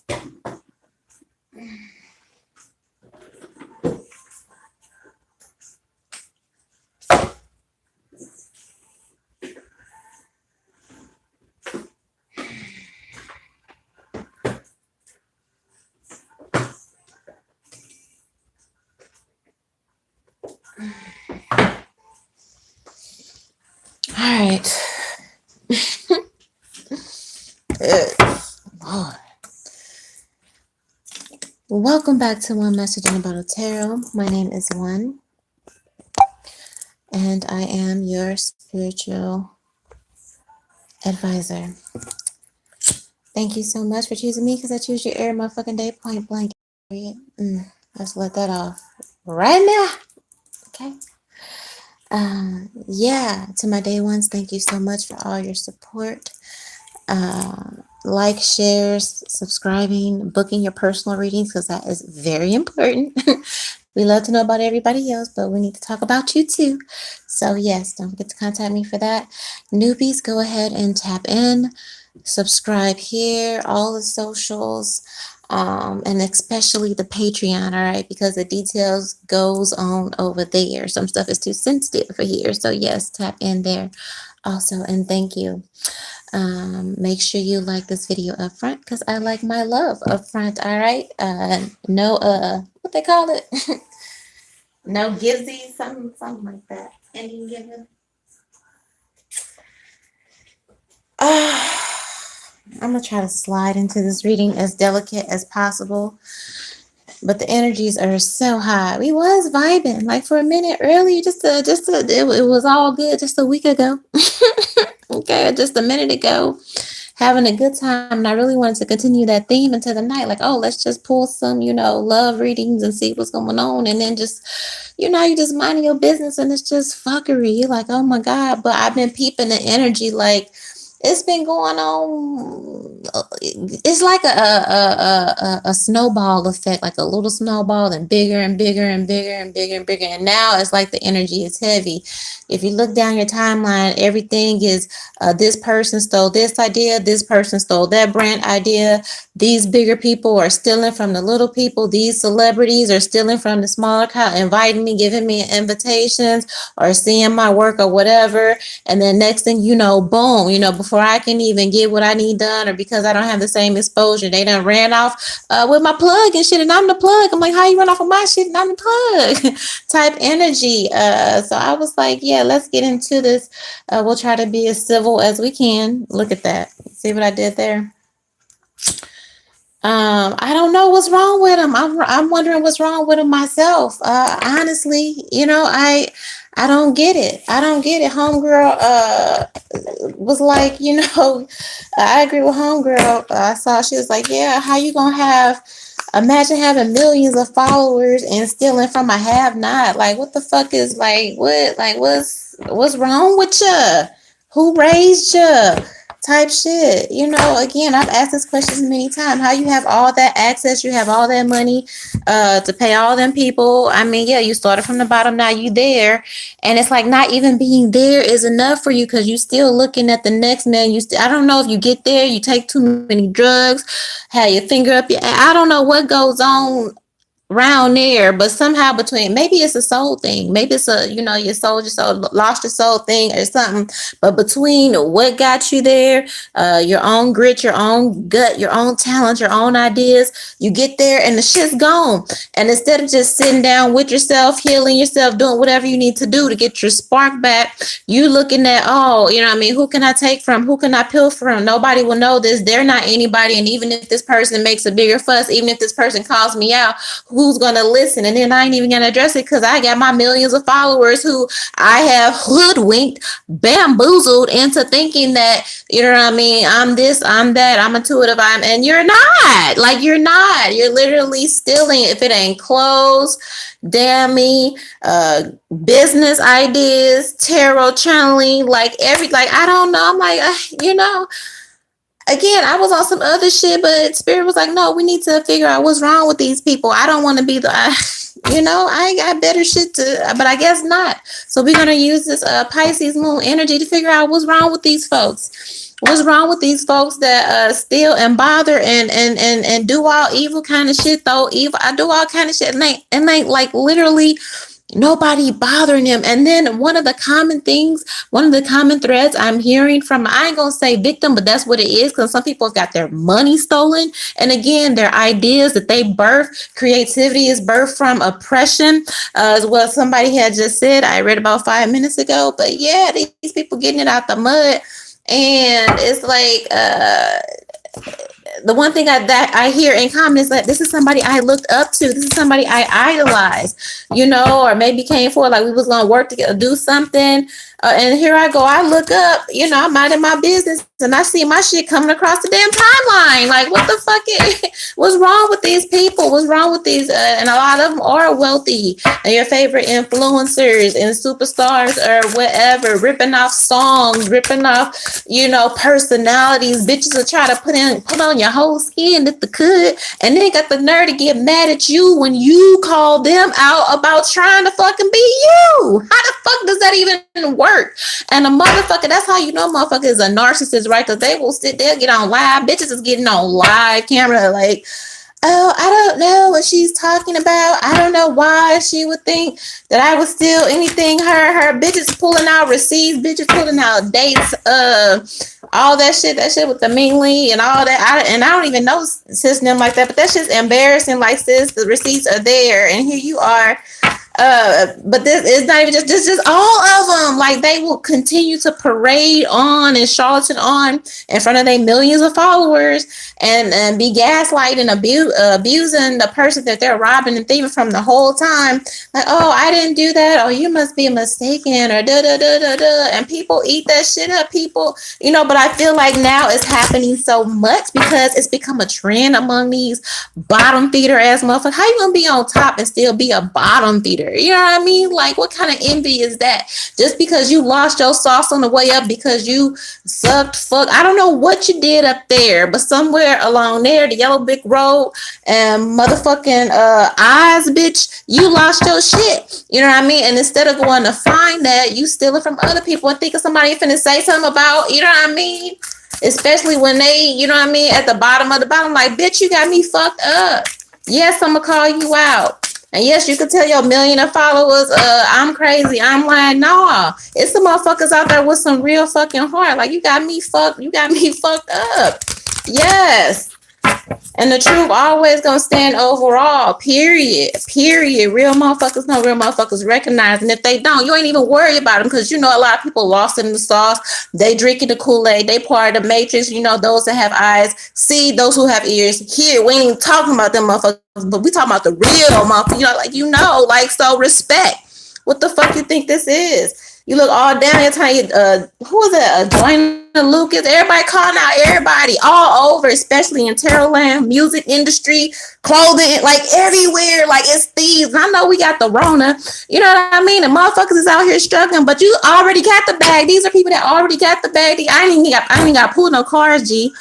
All right. Good Lord. Welcome back to One Message in a Bottle Tarot. My name is O.N.E, and I am your spiritual advisor. Thank you so much for choosing me because I choose you every motherfucking day, point blank. Let's let that off right now. Okay. Yeah, to my day ones, thank you so much for all your support. Like, shares, subscribing, booking your personal readings because that is very important. We love to know about everybody else, but we need to talk about you too. So yes, don't forget to contact me for that. Newbies, go ahead and tap in, subscribe here, all the socials, and especially the Patreon, all right, because the details goes on over there. Some stuff is too sensitive for here. So yes, tap in there also, and thank you. Make sure you like this video up front because I like my love up front. All right. No, what they call it? No givesies, something like that. Ending given. I'm gonna try to slide into this reading as delicate as possible, but the energies are so high. We was vibing like for a minute earlier, it was all good just a week ago. Okay, just a minute ago, having a good time. And I really wanted to continue that theme into the night. Like, oh, let's just pull some, love readings and see what's going on. And then just, you just minding your business and it's just fuckery. You're like, oh my God. But I've been peeping the energy like it's been going on. It's like a snowball effect, like a little snowball and bigger and bigger and bigger and bigger and bigger. And now it's like the energy is heavy. If you look down your timeline, everything is this person stole this idea, this person stole that brand idea. These bigger people are stealing from the little people. These celebrities are stealing from the smaller crowd, inviting me, giving me invitations or seeing my work or whatever. And then next thing you know, boom, before I can even get what I need done or because I don't have the same exposure, they done ran off with my plug and shit. And I'm the plug. I'm like, how you run off of my shit and I'm the plug type energy. So I was like, yeah, let's get into this. We'll try to be as civil as we can. Look at that. See what I did there? I don't know what's wrong with him. I'm wondering what's wrong with him myself. Honestly, I don't get it. I don't get it. Homegirl was like, I agree with homegirl. I saw she was like, yeah, how you gonna imagine having millions of followers and stealing from a have not? Like, what the fuck is what's wrong with you? Who raised you? Type shit. Again, I've asked this question many times. How you have all that access, you have all that money to pay all them people. I mean, yeah, you started from the bottom, now you there. And it's like not even being there is enough for you because you still looking at the next man. I don't know if you get there, you take too many drugs, have your finger up your I don't know what goes on around there, but somehow between maybe it's a soul thing, maybe it's your soul lost your soul thing or something, but between what got you there, your own grit, your own gut, your own talent, your own ideas, you get there and the shit's gone. And instead of just sitting down with yourself, healing yourself, doing whatever you need to do to get your spark back, you looking at, oh, who can I take from, who can I peel from? Nobody will know this, they're not anybody. And even if this person makes a bigger fuss, even if this person calls me out, who's gonna listen? And then I ain't even gonna address it because I got my millions of followers who I have hoodwinked, bamboozled into thinking that, I'm this, I'm that, I'm intuitive, and you're not. Like, you're literally stealing. If it ain't clothes, damn me, business ideas, tarot channeling, like I don't know. I'm like, again, I was on some other shit, but Spirit was like, no, we need to figure out what's wrong with these people. I don't want to be I ain't got better shit to, but I guess not. So we're going to use this Pisces moon energy to figure out what's wrong with these folks. What's wrong with these folks that steal and bother and do all evil kind of shit though? Evil, I do all kind of shit and ain't like literally nobody bothering them. And then one of the common threads I'm hearing from, I ain't gonna say victim, but that's what it is, because some people have got their money stolen. And again, their ideas that they birth, creativity is birthed from oppression, as well. Somebody had just said, I read about 5 minutes ago, but yeah, these people getting it out the mud. And it's like the one thing that I hear in common is that this is somebody I looked up to. This is somebody I idolized, or maybe came for like we was gonna work together, do something. And here I go. I look up, I'm minding my business, and I see my shit coming across the damn timeline. Like, what the fuck what's wrong with these people? What's wrong with these? And a lot of them are wealthy, and your favorite influencers and superstars or whatever, ripping off songs, ripping off, personalities. Bitches will try to put on your whole skin if they could, and then got the nerve to get mad at you when you call them out about trying to fucking be you. How the fuck does that even work? And a motherfucker, that's how you know motherfucker is a narcissist, right? Because they'll get on live. Bitches is getting on live camera like, oh, I don't know what she's talking about. I don't know why she would think that I would steal anything. Her bitches pulling out receipts, bitches pulling out dates, all that shit with the mingling and all that. I don't even know sis them like that, but that's just embarrassing. Like, sis, the receipts are there, and here you are. But this is not even just all of them. Like, they will continue to parade on and charlatan on in front of their millions of followers and be gaslighting, abusing the person that they're robbing and thieving from the whole time. Like, oh, I didn't do that. Oh, you must be mistaken, or da da da da da. And people eat that shit up. People, but I feel like now it's happening so much because it's become a trend among these bottom feeder ass motherfuckers. How you gonna be on top and still be a bottom feeder? You know what I mean? Like, what kind of envy is that? Just because you lost your sauce on the way up because you sucked fuck. I don't know what you did up there, but somewhere along there, the yellow brick road and motherfucking eyes, bitch, you lost your shit. You know what I mean? And instead of going to find that, you steal it from other people and thinking somebody finna say something about, you know what I mean? Especially when they, you know what I mean, at the bottom of the bottom, like, bitch, you got me fucked up. Yes, I'm gonna call you out. And yes, you can tell your million of followers, I'm crazy, I'm lying. No, it's some motherfuckers out there with some real fucking heart. Like, you got me fucked up. Yes. And the truth always gonna stand overall. Period. Real motherfuckers know, real motherfuckers recognize. And if they don't, you ain't even worry about them, because a lot of people lost in the sauce. They drinking the Kool-Aid. They part of the matrix. Those that have eyes see, those who have ears hear. We ain't even talking about them motherfuckers, but we talking about the real motherfuckers. Like, so respect. What the fuck you think this is? You look all down here telling you, who is that? Joyner Lucas. Everybody calling out everybody all over, especially in Terrorland, music industry, clothing, like everywhere. Like, it's thieves. And I know we got the Rona. You know what I mean? The motherfuckers is out here struggling, but you already got the bag. These are people that already got the bag. I ain't even got to pull no cars, G.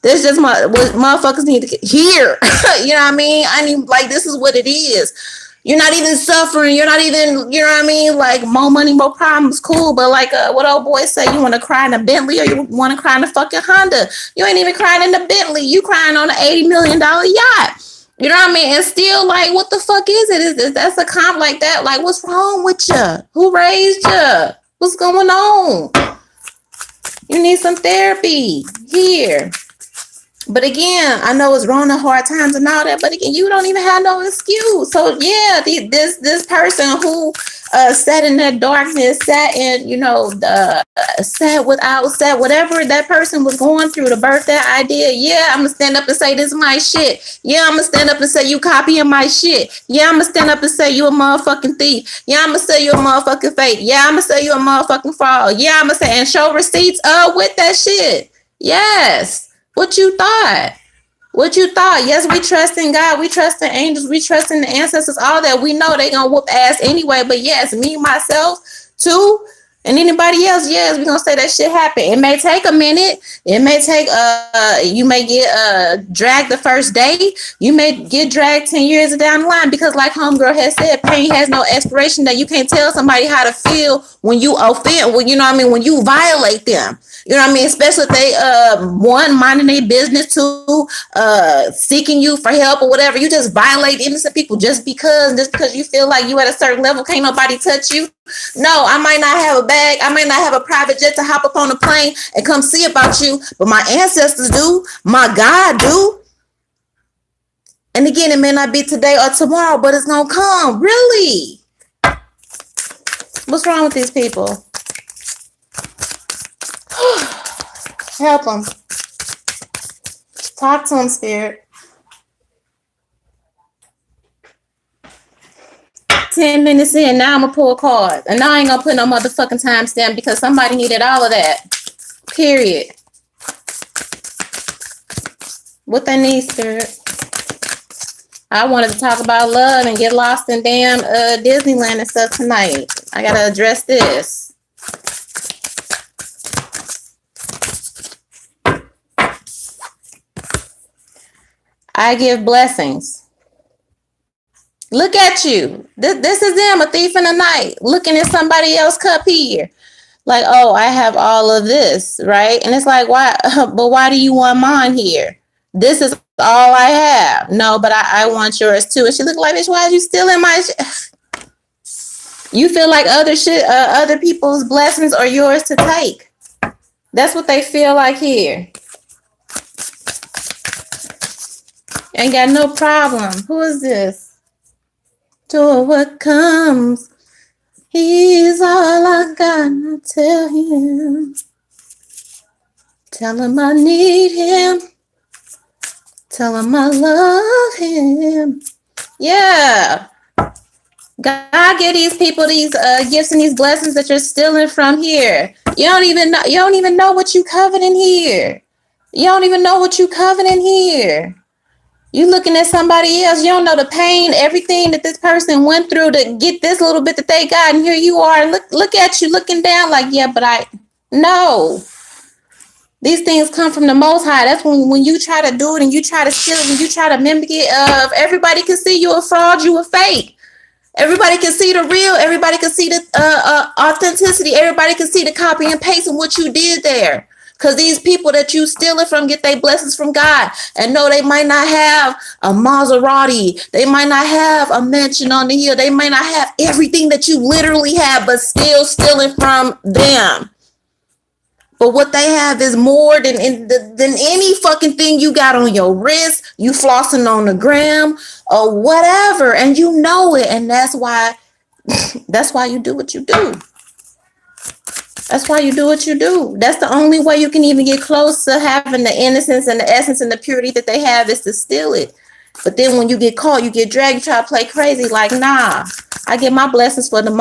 This just what motherfuckers need to hear. You know what I mean? This is what it is. You're not even suffering. You're not even, you know what I mean? Like, more money, more problems, cool. But like what old boy say, you want to cry in a Bentley or you want to cry in a fucking Honda? You ain't even crying in the Bentley. You crying on an $80 million yacht. You know what I mean? And still, like, what the fuck is it? Is that's a comp like that? Like, what's wrong with you? Who raised you? What's going on? You need some therapy here. But again, I know it's wrong, the hard times and all that, but again, you don't even have no excuse. So yeah, this person who sat in that darkness, sat in, sat whatever that person was going through to birth that idea. Yeah, I'm gonna stand up and say this is my shit. Yeah, I'm gonna stand up and say you copying my shit. Yeah, I'm gonna stand up and say you a motherfucking thief. Yeah, I'm gonna say you a motherfucking fake. Yeah, I'm gonna say you a motherfucking fraud. Yeah, I'm gonna say and show receipts with that shit. Yes. What you thought? Yes, we trust in God. We trust in angels. We trust in the ancestors. All that. We know they gonna whoop ass anyway. But yes, me, myself, too, and anybody else, yes, we gonna say that shit happened. It may take a minute. It may take, you may get dragged the first day. You may get dragged 10 years down the line, because like homegirl has said, pain has no expiration. That you can't tell somebody how to feel when you offend, when you violate them. You know what I mean? Especially if they one minding their business, two seeking you for help or whatever. You just violate innocent people just because you feel like you at a certain level, can't nobody touch you. No, I might not have a bag, I might not have a private jet to hop up on a plane and come see about you, but my ancestors do, my God do. And again, it may not be today or tomorrow, but it's gonna come. Really? What's wrong with these people? Help them. Talk to them, Spirit. 10 minutes in, now I'm gonna pull a card. And now I ain't gonna put no motherfucking timestamp because somebody needed all of that. Period. What they need, Spirit. I wanted to talk about love and get lost in damn Disneyland and stuff tonight. I gotta address this. I give blessings. Look at you. This is them, a thief in the night, looking at somebody else's cup here. Like, oh, I have all of this, right? And it's like, why? But why do you want mine here? This is all I have. No, but I want yours too. And she looked like, bitch, why are you stealing my shit? You feel like other people's blessings are yours to take. That's what they feel like here. Ain't got no problem. Who is this? To what comes, he's all I gotta tell him. Tell him I need him. Tell him I love him. Yeah. God give these people these gifts and these blessings that you're stealing from here. You don't even know what you coveting here. You don't even know what you coveting here. You looking at somebody else, you don't know the pain, everything that this person went through to get this little bit that they got, and here you are, look at you looking down like, yeah, but no. These things come from the Most High. That's when you try to do it and you try to steal it and you try to mimic it, everybody can see you a fraud, you a fake. Everybody can see the real, everybody can see the authenticity, everybody can see the copy and paste of what you did there. Because these people that you stealing from get their blessings from God. And no, they might not have a Maserati. They might not have a mansion on the hill. They might not have everything that you literally have, but still stealing from them. But what they have is more than any fucking thing you got on your wrist, you flossing on the gram or whatever. And you know it. And that's why you do what you do. That's why you do what you do. That's the only way you can even get close to having the innocence and the essence and the purity that they have is to steal it. But then when you get caught, you get dragged, you try to play crazy. Like, nah, I get my blessings from the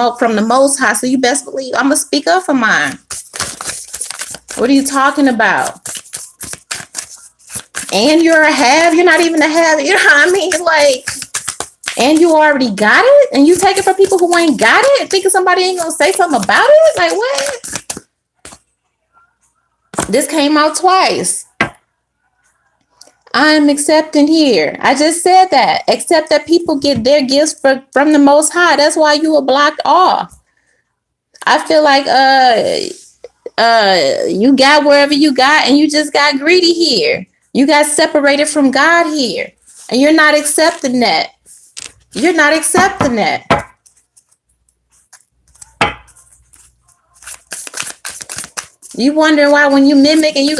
Most High. So you best believe I'm going to speak up for mine. What are you talking about? And you're not even a have, you know what I mean? Like, and you already got it? And you take it from people who ain't got it? Thinking somebody ain't gonna say something about it? Like, what? This came out twice. I'm accepting here. I just said that. Accept that people get their gifts from the Most High. That's why you were blocked off. I feel like you got wherever you got and you just got greedy here. You got separated from God here. And you're not accepting that. You're not accepting that. You wonder why when you mimic and you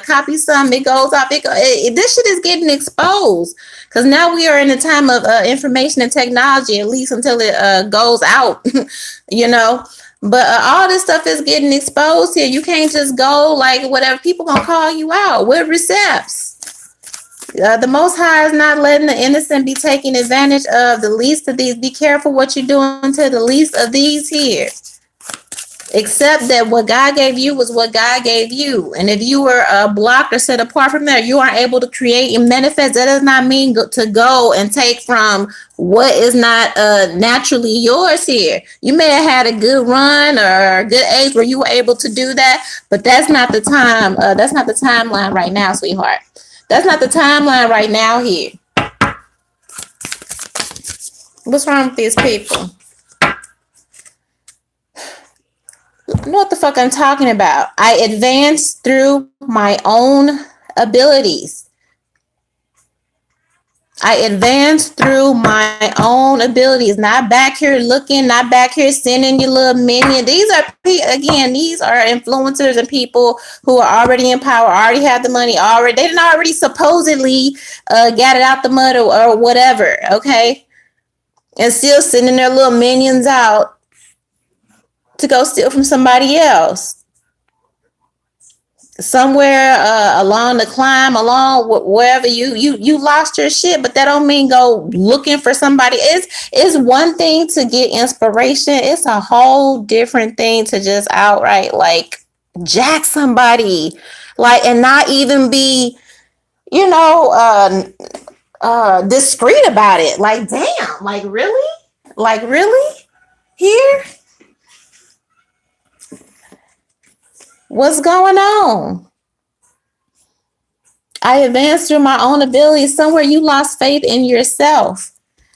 copy something, it goes off. This shit is getting exposed. Because now we are in a time of information and technology, at least until it goes out, you know. But all this stuff is getting exposed here. You can't just go like whatever. People gonna call you out with receipts. The Most High is not letting the innocent be taken advantage of. The least of these. Be careful what you're doing to the least of these here. Accept that what God gave you was what God gave you. And if you were blocked or set apart from there, you aren't able to create and manifest. That does not mean to go and take from what is not naturally yours here. You may have had a good run or a good age where you were able to do that, but that's not the time. That's not the timeline right now, sweetheart. That's not the timeline right now here. What's wrong with these people? You know what the fuck I'm talking about. I advance through my own abilities. I advance through my own abilities, not back here looking, not back here sending your little minion. These are, again, these are influencers and people who are already in power, already have the money, already, they didn't already supposedly got it out the mud or whatever, okay? And still sending their little minions out to go steal from somebody else. Somewhere along the climb, along wherever you lost your shit, but that don't mean go looking for somebody. It's one thing to get inspiration. It's a whole different thing to just outright like jack somebody, like, and not even be, you know, discreet about it. Like, damn, like really here, what's going on? I advanced through my own abilities. Somewhere you lost faith in yourself.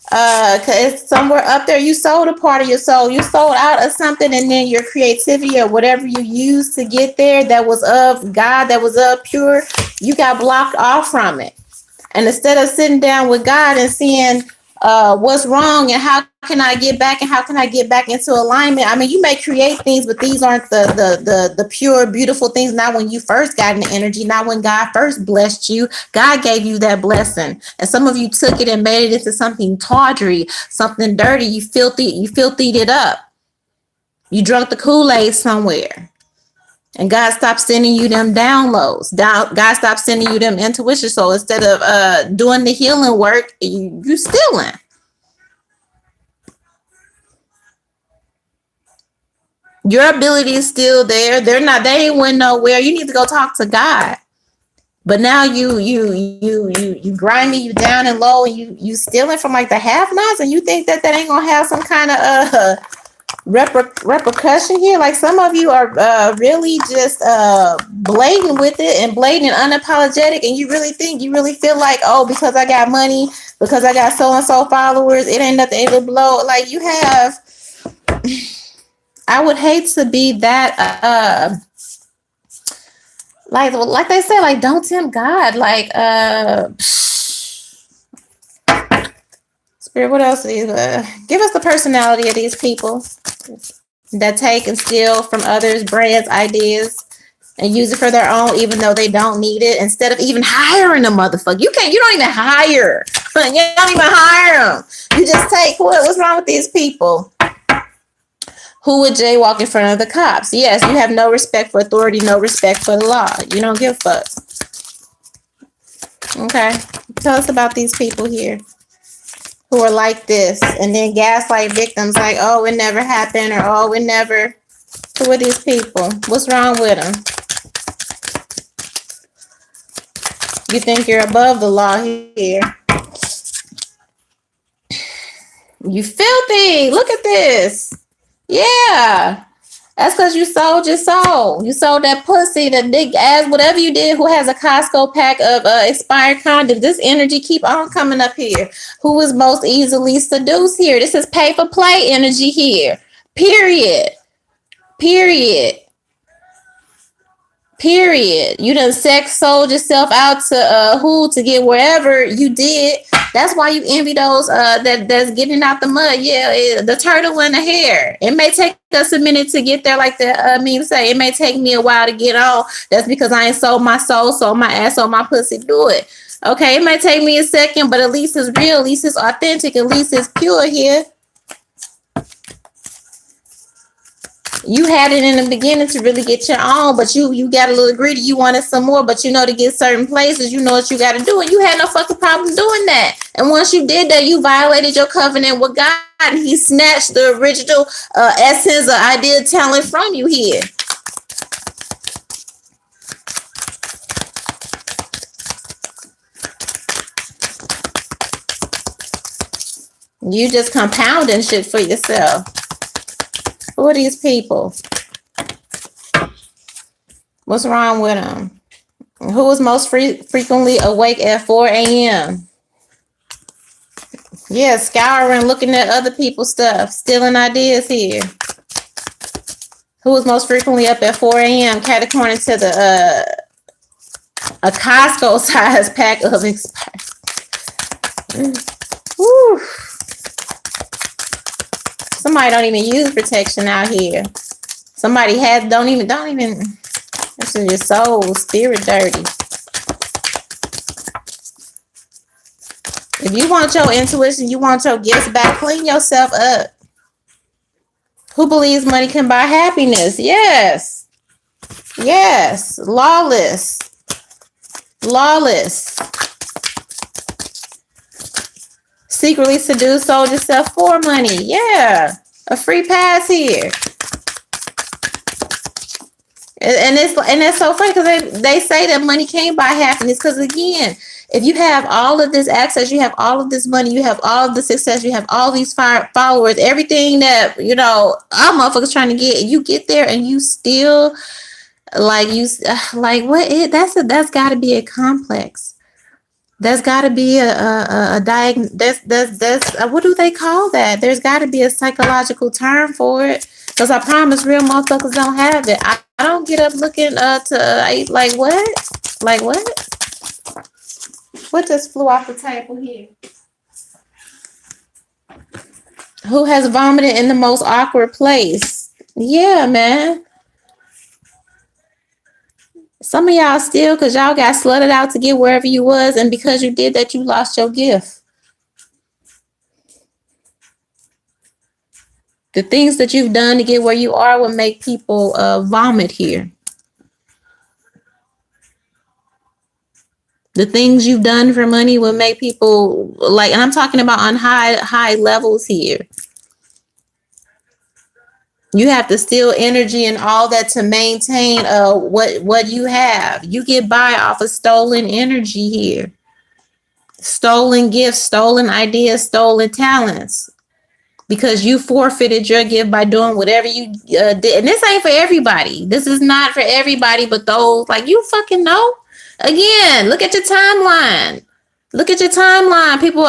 Cause somewhere up there you sold a part of your soul. You sold out of something, and then your creativity or whatever you used to get there that was of God, that was of pure, you got blocked off from it. And instead of sitting down with God and seeing what's wrong and how can I get back and how can I get back into alignment. I mean, you may create things, but these aren't the pure, beautiful things. Not when you first got in the energy, not when God first blessed you. God gave you that blessing. And some of you took it and made it into something tawdry, something dirty. You filthied it up. You drunk the Kool-Aid somewhere. And God stopped sending you them downloads. God stopped sending you them intuition. So instead of doing the healing work, you stealing. Your ability is still there. They ain't went nowhere. You need to go talk to God. But now you grimy, you down and low, and you stealing from like the have-nots, and you think that ain't gonna have some kind of repercussion here. Like, some of you are really just blatant with it and blatant and unapologetic, and you really feel like, oh, because I got money, because I got so and so followers, it ain't nothing to blow. Like, you have, I would hate to be that like they say, like, don't tempt God. Like, Spirit, what else is give us the personality of these people that take and steal from others, brands, ideas, and use it for their own, even though they don't need it. Instead of even hiring a motherfucker, you don't even hire. You don't even hire them. You just take. What's wrong with these people? Who would jaywalk in front of the cops? Yes, you have no respect for authority, no respect for the law. You don't give a fuck. Okay, tell us about these people here who are like this, and then gaslight victims like, oh, it never happened, or oh, it never. Who are these people? What's wrong with them? You think you're above the law here. You filthy. Look at this. Yeah. That's because you sold your soul. You sold that pussy, that big ass, whatever you did. Who has a Costco pack of expired condoms? This energy keep on coming up here. Who is most easily seduced here? This is pay for play energy here. Period. You done sold yourself out to to get wherever you did. That's why you envy those that's getting out the mud. Yeah, the turtle in the hair. It may take us a minute to get there, like the meme say. It may take me a while to get on. That's because I ain't sold my soul, sold my ass, sold my pussy. Do it. Okay, it might take me a second, but at least it's real, at least it's authentic, at least it's pure here. You had it in the beginning to really get your own, but you got a little greedy. You wanted some more, but you know, to get certain places, you know what you got to do, and you had no fucking problem doing that. And once you did that, you violated your covenant with God, and He snatched the original essence, idea, talent from you here. You just compounding shit for yourself. Who are these people? What's wrong with them? Who is most frequently awake at 4 a.m.? Yeah, scouring, looking at other people's stuff, stealing ideas here. Who is most frequently up at 4 a.m. cat according to the a Costco size pack of expired. Woo. Somebody don't even use protection out here. Somebody has don't even this is your soul, spirit dirty. If you want your intuition, you want your gifts back, clean yourself up. Who believes money can buy happiness? Yes. Yes. Lawless. Lawless. Secretly seduce, sold yourself for money. Yeah. A free pass here. And it's so funny because they say that money can't buy happiness because, again, if you have all of this access, you have all of this money, you have all of the success, you have all these followers, everything that, you know, all motherfuckers trying to get, you get there and you still like that's got to be a complex. There's got to be a that's what do they call that? There's got to be a psychological term for it. Because I promise real motherfuckers don't have it. I don't get up looking like what? Like what? What just flew off the table here? Who has vomited in the most awkward place? Yeah, man. Some of y'all still, because y'all got slutted out to get wherever you was, and because you did that, you lost your gift. The things that you've done to get where you are will make people vomit here. The things you've done for money will make people like, and I'm talking about on high levels here. You have to steal energy and all that to maintain what you have. You get by off of stolen energy here. Stolen gifts, stolen ideas, stolen talents. Because you forfeited your gift by doing whatever you did. And this ain't for everybody. This is not for everybody, but those, like, you fucking know. Again, look at your timeline. Look at your timeline. People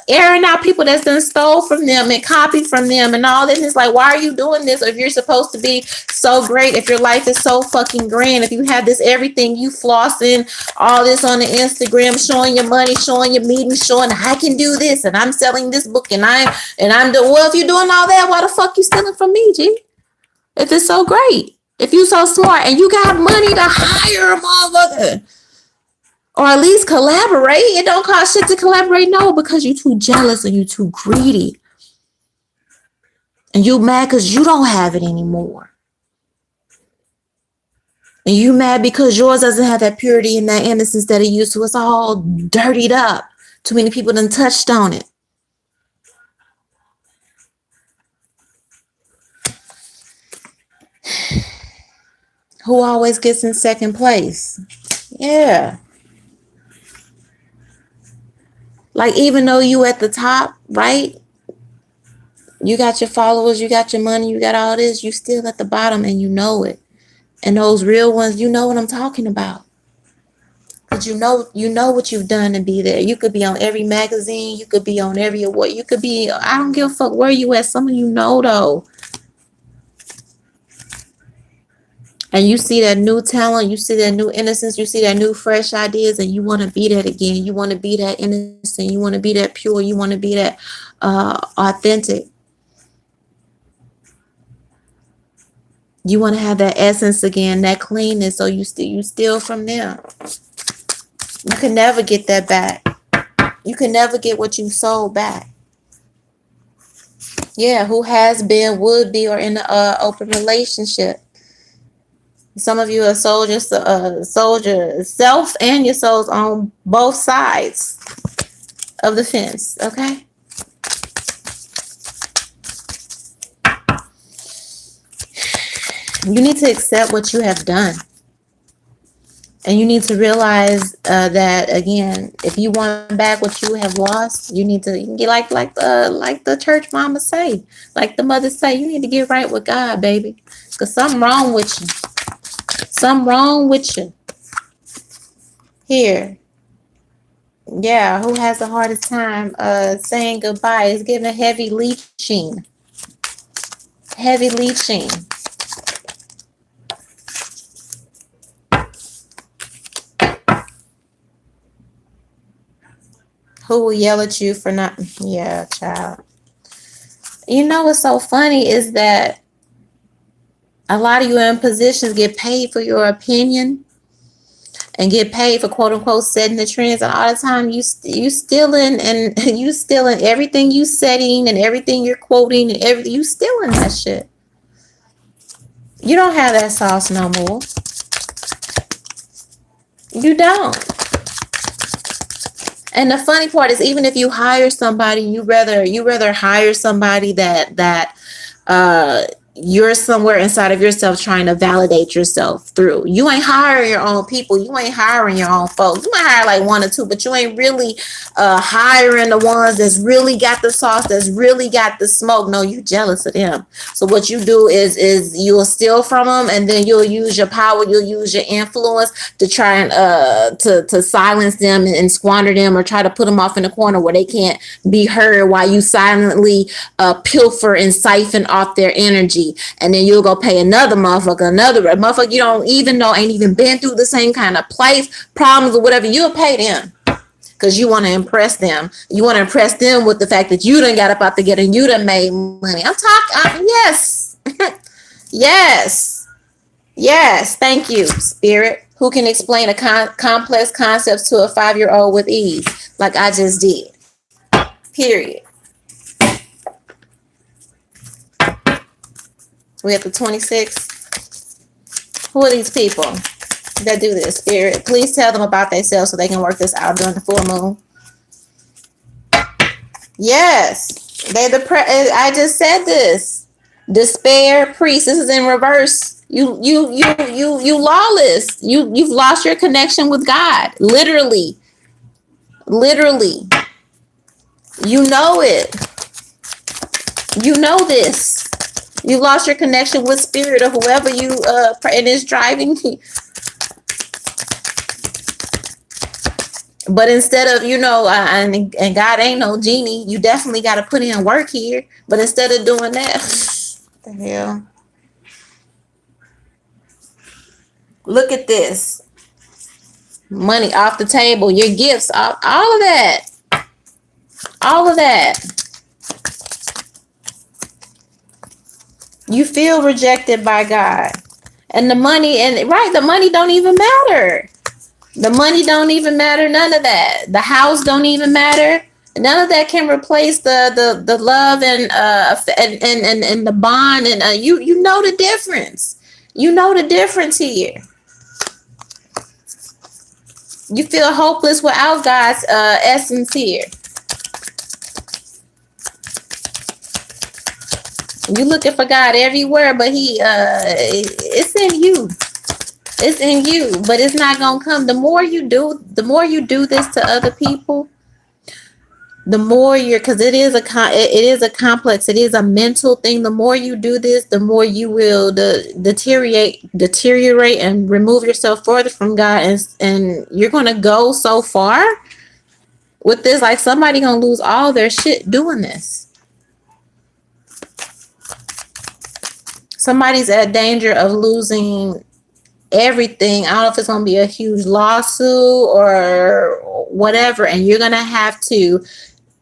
airing out people that's done stole from them and copied from them and all this. It's like, why are you doing this? If you're supposed to be so great, if your life is so fucking grand, if you have this everything, you flossing, all this on the Instagram, showing your money, showing your meetings, showing I can do this and I'm selling this book and I'm well, if you're doing all that, why the fuck you stealing from me, G? If it's so great, if you so smart and you got money to hire a motherfucker. Or at least collaborate. It don't cost shit to collaborate. No, because you too jealous and you too greedy. And you mad because you don't have it anymore. And you mad because yours doesn't have that purity and that innocence that it used to. It's all dirtied up. Too many people done touched on it. Who always gets in second place? Yeah. Like, even though you at the top, right? You got your followers, you got your money, you got all this, you still at the bottom and you know it. And those real ones, you know what I'm talking about. Because you know what you've done to be there. You could be on every magazine, you could be on every award, you could be, I don't give a fuck where you at. Some of you know though. And you see that new talent, you see that new innocence, you see that new fresh ideas, and you want to be that again. You want to be that innocent, you want to be that pure, you want to be that authentic. You want to have that essence again, that cleanness, so you steal from them. You can never get that back. You can never get what you sold back. Yeah, who has been, would be, or in an open relationship. Some of you are soldiers, self and your souls on both sides of the fence, okay? You need to accept what you have done. And you need to realize that, again, if you want back what you have lost, you can get like the church mama say, like the mother say, you need to get right with God, baby. Because something wrong with you. Something wrong with you. Here. Yeah, who has the hardest time saying goodbye? It's giving a heavy leeching. Heavy leeching. Who will yell at you for not? Yeah, child. You know what's so funny is that a lot of you in positions get paid for your opinion and get paid for quote unquote setting the trends, and all the time you stealing and you stealing everything you setting and everything you're quoting and everything you stealing that shit. You don't have that sauce no more. You don't. And the funny part is, even if you hire somebody, you rather hire somebody that uh you're somewhere inside of yourself trying to validate yourself through. You ain't hiring your own people. You ain't hiring your own folks. You might hire like one or two, but you ain't really hiring the ones that's really got the sauce, that's really got the smoke. No, you jealous of them. So what you do is you'll steal from them, and then you'll use your power, you'll use your influence to try and to silence them and squander them, or try to put them off in the corner where they can't be heard, while you silently pilfer and siphon off their energy. And then you'll go pay another motherfucker you don't even know, ain't even been through the same kind of place, problems or whatever. You'll pay them because you want to impress them. You want to impress them with the fact that you done got up out together and you done made money. I'm talking, yes. Yes, thank you, spirit, who can explain a complex concepts to a 5-year-old with ease, like I just did. Period. We at the 26. Who are these people that do this, spirit? Please tell them about themselves so they can work this out during the full moon. Yes, I just said this. Despair, priest. This is in reverse. You lawless. You've lost your connection with God. Literally. You know it. You know this. You lost your connection with spirit or whoever you and is driving. But instead of, and God ain't no genie, you definitely got to put in work here. But instead of doing that, what the hell? Look at this. Money off the table, your gifts, all of that. All of that. You feel rejected by God. And the money, the money don't even matter. The money don't even matter. None of that. The house don't even matter. None of that can replace the love and the bond. And you know the difference. You know the difference here. You feel hopeless without God's essence here. You looking for God everywhere, but it's in you. It's in you, but it's not gonna come. The more you do this to other people, the more because it is a complex, it is a mental thing. The more you do this, the more you will deteriorate and remove yourself further from God, and you're gonna go so far with this, like somebody gonna lose all their shit doing this. Somebody's at danger of losing everything. I don't know if it's going to be a huge lawsuit or whatever, and you're going to have to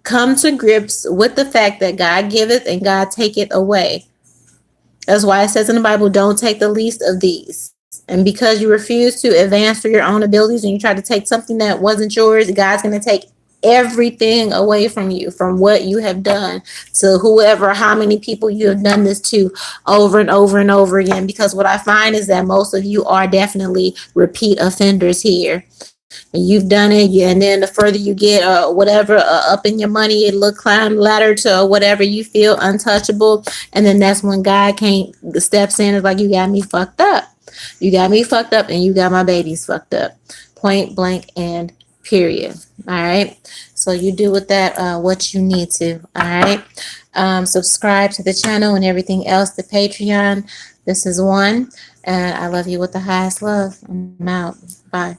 come to grips with the fact that God giveth and God taketh away. That's why it says in the Bible, don't take the least of these. And because you refuse to advance for your own abilities and you try to take something that wasn't yours, God's going to take everything away from you, from what you have done to whoever, how many people you have done this to over and over and over again. Because what I find is that most of you are definitely repeat offenders here. You've done it, and then the further you get whatever up in your money, it look climb ladder to whatever you feel untouchable, and then that's when God steps in. It's like, you got me fucked up. You got me fucked up, and you got my babies fucked up. Point blank and period. All right. So you do with that what you need to. All right. Subscribe to the channel and everything else. The Patreon. This is one. And I love you with the highest love. I'm out. Bye.